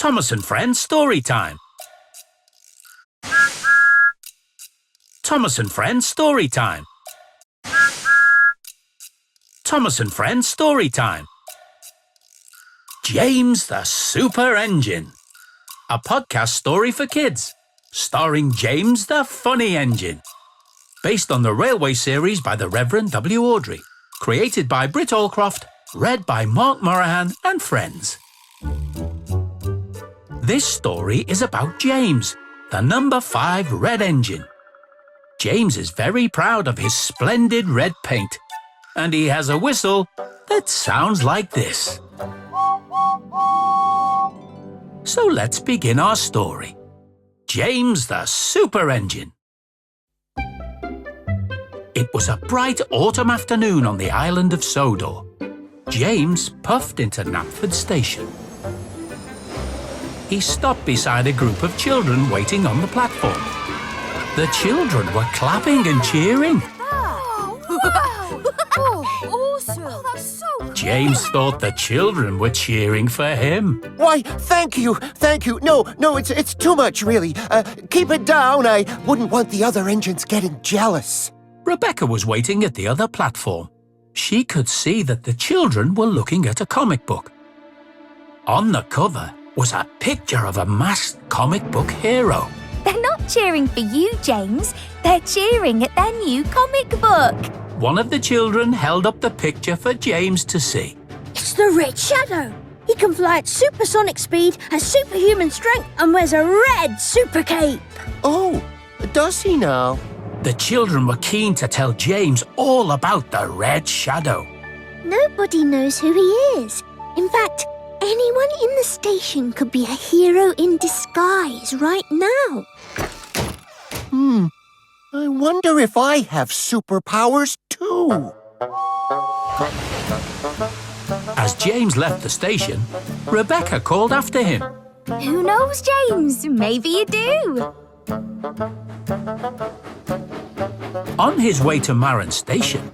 Thomas and Friends Story Time. Thomas and Friends Story Time. Thomas and Friends Story Time. James the Super Engine. A podcast story for kids, starring James the Funny Engine. Based on the Railway series by the Reverend W. Awdry. Created by Britt Allcroft. Read by Mark Morahan and friends. This story is about James, the number 5 red engine. James is very proud of his splendid red paint, and he has a whistle that sounds like this. So let's begin our story. James the Super Engine. It was a bright autumn afternoon on the island of Sodor. James puffed into Knapford Station. He stopped beside a group of children waiting on the platform. The children were clapping and cheering. Awesome! Oh, that's so cool. James thought the children were cheering for him. Why, thank you. No, it's too much, really. Keep it down. I wouldn't want the other engines getting jealous. Rebecca was waiting at the other platform. She could see that the children were looking at a comic book. On the cover was a picture of a masked comic book hero. They're not cheering for you, James. They're cheering at their new comic book. One of the children held up the picture for James to see. It's the Red Shadow. He can fly at supersonic speed, has superhuman strength, and wears a red super cape. Oh, does he now? The children were keen to tell James all about the Red Shadow. Nobody knows who he is. In fact, anyone in the station could be a hero in disguise right now. I wonder if I have superpowers too. As James left the station, Rebecca called after him. Who knows, James? Maybe you do. On his way to Marron Station,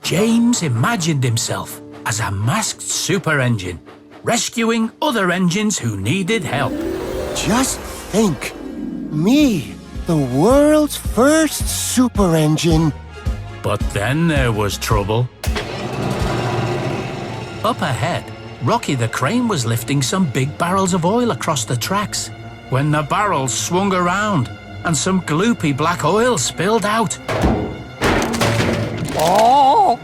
James imagined himself as a masked super engine, rescuing other engines who needed help. Just think. Me, the world's first super engine. But then there was trouble. Up ahead, Rocky the crane was lifting some big barrels of oil across the tracks when the barrels swung around and some gloopy black oil spilled out. Oh!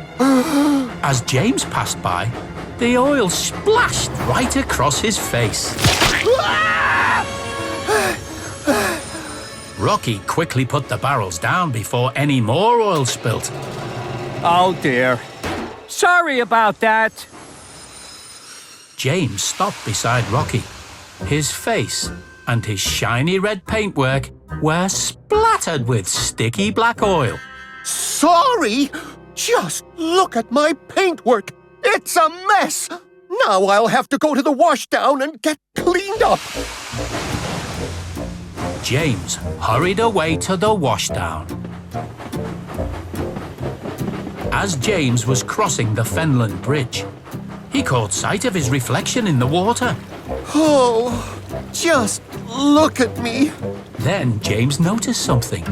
As James passed by, the oil splashed right across his face. Rocky quickly put the barrels down before any more oil spilt. Oh dear. Sorry about that. James stopped beside Rocky. His face and his shiny red paintwork were splattered with sticky black oil. Sorry? Just look at my paintwork. It's a mess. Now I'll have to go to the washdown and get cleaned up. James hurried away to the washdown. As James was crossing the Fenland Bridge, he caught sight of his reflection in the water. Oh, just look at me. Then James noticed something.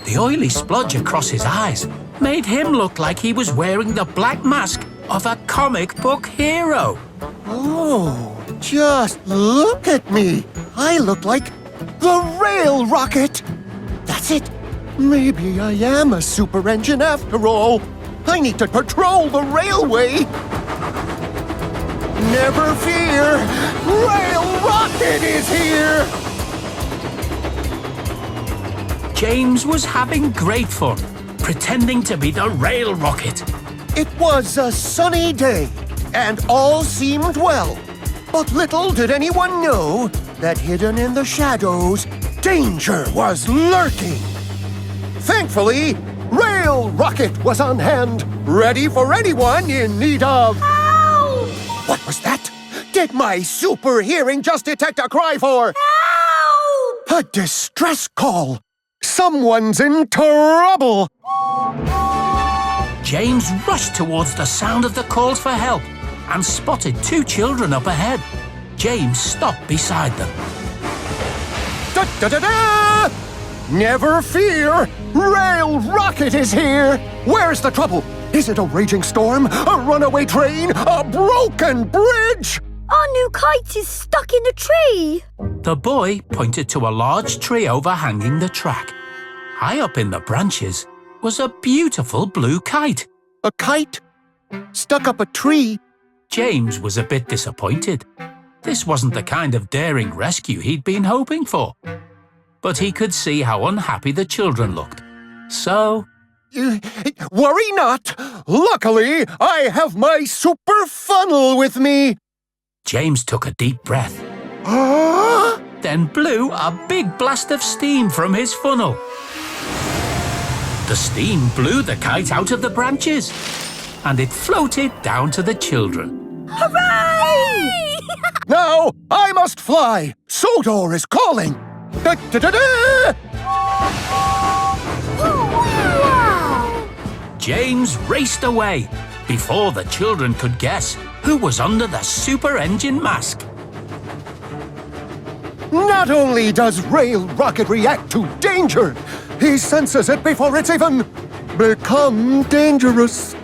The oily splodge across his eyes made him look like he was wearing the black mask of a comic book hero. Oh, just look at me. I look like the Rail Rocket. That's it. Maybe I am a super engine after all. I need to patrol the railway. Never fear, Rail Rocket is here! James was having great fun, pretending to be the Rail Rocket. It was a sunny day, and all seemed well. But little did anyone know that hidden in the shadows, danger was lurking. Thankfully, Rail Rocket was on hand, ready for anyone in need of... Ow! What was that? Did my super hearing just detect a cry for... Help! A distress call? Someone's in trouble! James rushed towards the sound of the calls for help and spotted 2 children up ahead. James stopped beside them. Da-da-da-da! Never fear! Rail Rocket is here! Where's the trouble? Is it a raging storm? A runaway train? A broken bridge? Our new kite is stuck in a tree. The boy pointed to a large tree overhanging the track. High up in the branches was a beautiful blue kite. A kite? Stuck up a tree? James was a bit disappointed. This wasn't the kind of daring rescue he'd been hoping for. But he could see how unhappy the children looked. So, Worry not! Luckily, I have my super funnel with me! James took a deep breath, then blew a big blast of steam from his funnel. The steam blew the kite out of the branches, and it floated down to the children. Hooray! Now, I must fly! Sodor is calling! Da-da-da-da! Wow! James raced away before the children could guess who was under the super engine mask. Not only does Rail Rocket react to danger, he senses it before it's even become dangerous.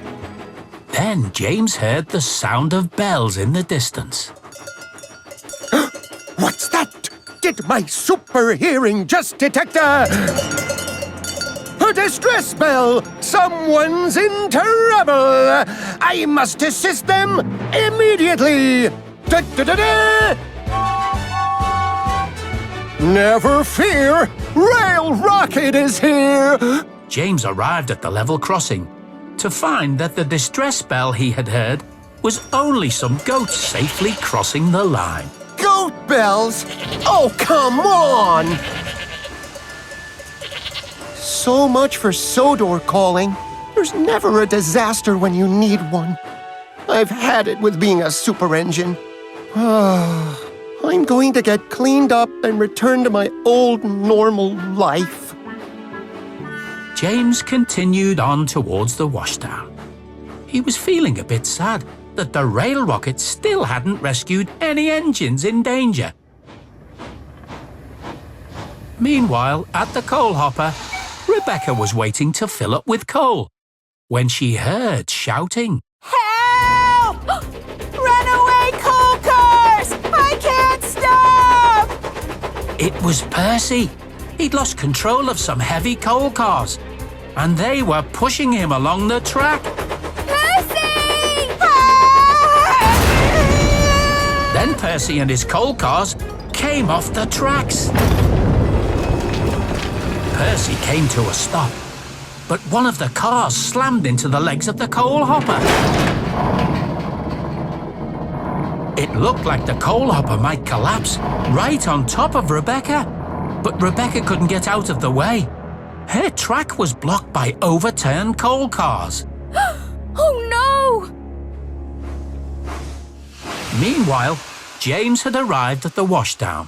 Then James heard the sound of bells in the distance. What's that? Did my super hearing just detect a distress bell? Someone's in trouble! I must assist them immediately! Da-da-da-da! Never fear! Rail Rocket is here! James arrived at the level crossing to find that the distress bell he had heard was only some goats safely crossing the line. Goat bells? Oh, come on! So much for Sodor calling. There's never a disaster when you need one. I've had it with being a super engine. I'm going to get cleaned up and return to my old normal life. James continued on towards the washdown. He was feeling a bit sad that the rail rocket still hadn't rescued any engines in danger. Meanwhile, at the coal hopper, Rebecca was waiting to fill up with coal when she heard shouting. Help! Runaway coal cars! I can't stop! It was Percy. He'd lost control of some heavy coal cars, and they were pushing him along the track. Percy! Then Percy and his coal cars came off the tracks. Percy came to a stop, but one of the cars slammed into the legs of the coal hopper. It looked like the coal hopper might collapse right on top of Rebecca, but Rebecca couldn't get out of the way. Her track was blocked by overturned coal cars. Oh no! Meanwhile, James had arrived at the washdown.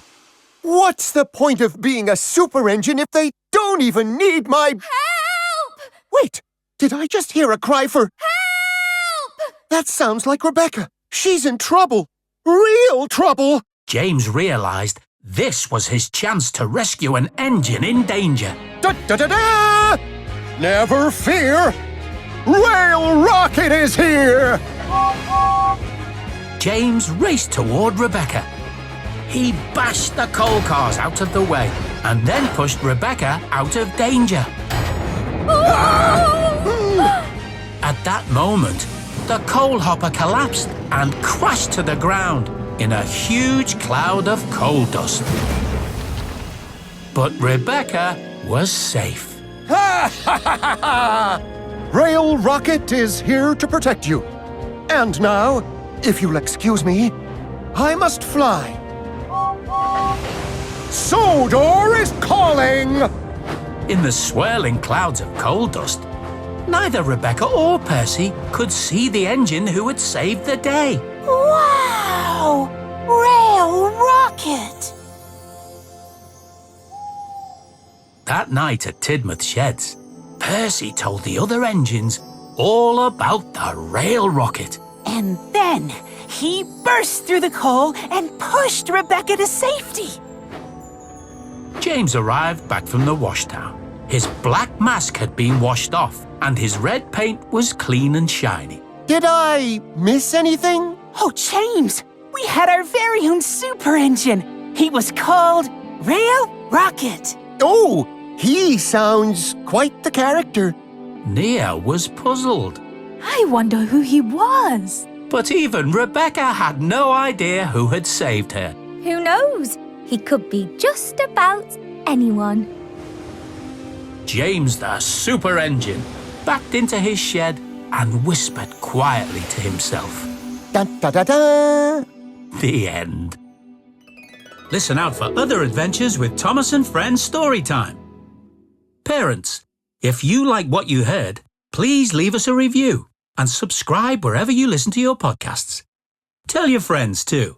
What's the point of being a super engine if they don't even need my... Help! Wait, did I just hear a cry for... Help! That sounds like Rebecca. She's in trouble. Real trouble. James realized this was his chance to rescue an engine in danger. Da-da-da-da! Never fear! Rail Rocket is here! James raced toward Rebecca. He bashed the coal cars out of the way and then pushed Rebecca out of danger. At that moment, the coal hopper collapsed and crashed to the ground in a huge cloud of coal dust. But Rebecca was safe. Rail Rocket is here to protect you. And now, if you'll excuse me, I must fly. Sodor is calling! In the swirling clouds of coal dust, neither Rebecca or Percy could see the engine who had saved the day. Wow! Rail Rocket! That night at Tidmouth Sheds, Percy told the other engines all about the rail rocket. And then he burst through the coal and pushed Rebecca to safety. James arrived back from the washtown. His black mask had been washed off, and his red paint was clean and shiny. Did I miss anything? Oh, James, we had our very own super engine. He was called Rail Rocket. Oh, he sounds quite the character. Nia was puzzled. I wonder who he was. But even Rebecca had no idea who had saved her. Who knows? He could be just about anyone. James the Super Engine backed into his shed and whispered quietly to himself. Dun, da, da, da. The end. Listen out for other adventures with Thomas and Friends Storytime. Parents, if you like what you heard, please leave us a review and subscribe wherever you listen to your podcasts. Tell your friends too.